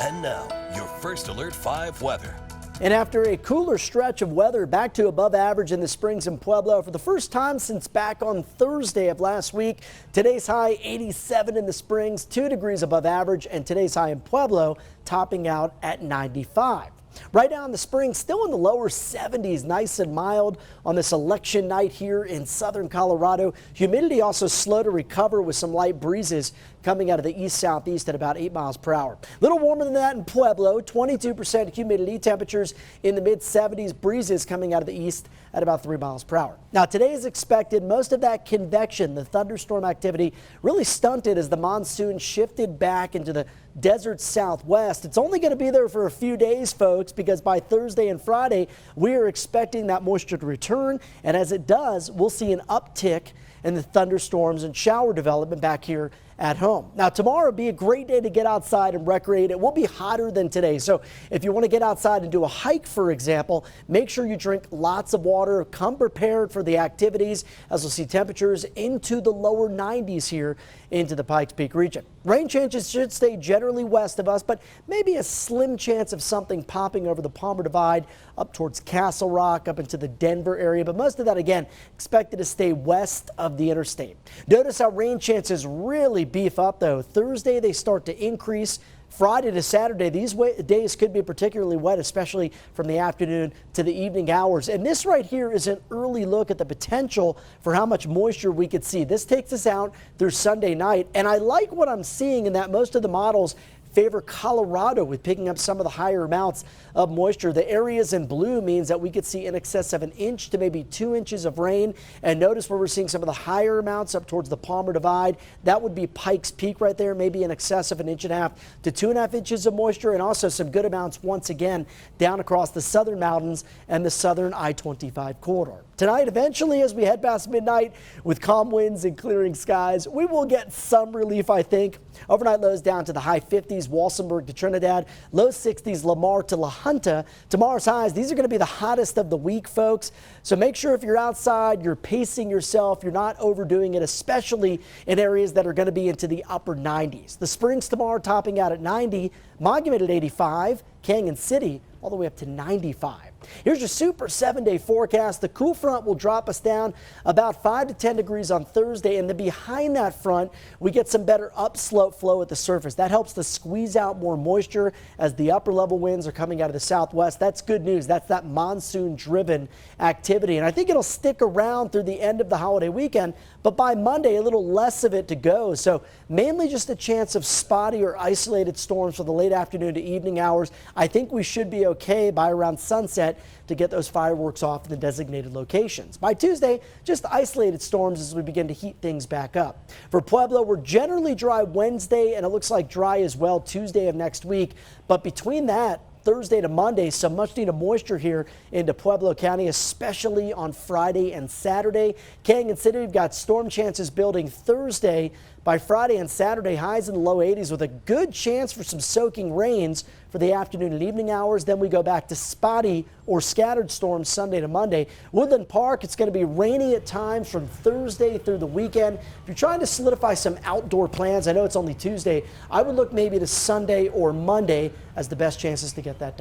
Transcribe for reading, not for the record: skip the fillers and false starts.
And now, your first Alert 5 weather. And after a cooler stretch of weather, back to above average in the Springs and Pueblo for the first time since back on Thursday of last week. Today's high 87 in the Springs, 2 degrees above average, and today's high in Pueblo topping out at 95. Right now in the Springs, still in the lower 70s, nice and mild on this election night here in southern Colorado. Humidity also slow to recover with some light breezes coming out of the east-southeast at about 8 miles per hour. A little warmer than that in Pueblo, 22% humidity, temperatures in the mid-70s, breezes coming out of the east at about 3 miles per hour. Now today is expected most of that convection, the thunderstorm activity, really stunted as the monsoon shifted back into the desert southwest. It's only going to be there for a few days, folks, because by Thursday and Friday, we are expecting that moisture to return. And as it does, we'll see an uptick in the thunderstorms and shower development back here at home. Now tomorrow will be a great day to get outside and recreate. It will be hotter than today. So if you want to get outside and do a hike, for example, make sure you drink lots of water. Come prepared for the activities as we'll see temperatures into the lower 90s here into the Pikes Peak region. Rain chances should stay generally west of us, but maybe a slim chance of something popping over the Palmer Divide up towards Castle Rock, up into the Denver area. But most of that, again, expected to stay west of the interstate. Notice how rain chances really beef up, though. Thursday, they start to increase. Friday to Saturday, these days could be particularly wet, especially from the afternoon to the evening hours. And this right here is an early look at the potential for how much moisture we could see. This takes us out through Sunday night. And I like what I'm seeing in that most of the models favor Colorado with picking up some of the higher amounts of moisture. The areas in blue means that we could see in excess of 1 inch to maybe 2 inches of rain. And notice where we're seeing some of the higher amounts up towards the Palmer Divide. That would be Pikes Peak right there, maybe in excess of 1.5 to 2.5 inches of moisture, and also some good amounts once again down across the southern mountains and the southern I-25 corridor. Tonight, eventually, as we head past midnight with calm winds and clearing skies, we will get some relief, I think. Overnight lows down to the high 50s, Walsenburg to Trinidad, low 60s, Lamar to La Junta. Tomorrow's highs, these are going to be the hottest of the week, folks. So make sure if you're outside, you're pacing yourself, you're not overdoing it, especially in areas that are going to be into the upper 90s. The Springs tomorrow topping out at 90, Monument at 85, Canyon City all the way up to 95. Here's your super 7-day forecast. The cool front will drop us down about 5 to 10 degrees on Thursday, and then behind that front, we get some better upslope flow at the surface. That helps to squeeze out more moisture as the upper level winds are coming out of the southwest. That's good news. That's that monsoon driven activity, and I think it'll stick around through the end of the holiday weekend, but by Monday, a little less of it to go. So mainly just a chance of spotty or isolated storms for the late afternoon to evening hours. I think we should be okay by around sunset to get those fireworks off in the designated locations. By Tuesday, just isolated storms as we begin to heat things back up. For Pueblo, we're generally dry Wednesday, and it looks like dry as well Tuesday of next week. But between that, Thursday to Monday, some much needed moisture here into Pueblo County, especially on Friday and Saturday. Canyon City, we've got storm chances building Thursday. By Friday and Saturday, highs in the low 80s with a good chance for some soaking rains for the afternoon and evening hours. Then we go back to spotty or scattered storms Sunday to Monday. Woodland Park, it's going to be rainy at times from Thursday through the weekend. If you're trying to solidify some outdoor plans, I know it's only Tuesday, I would look maybe to Sunday or Monday as the best chances to get that done.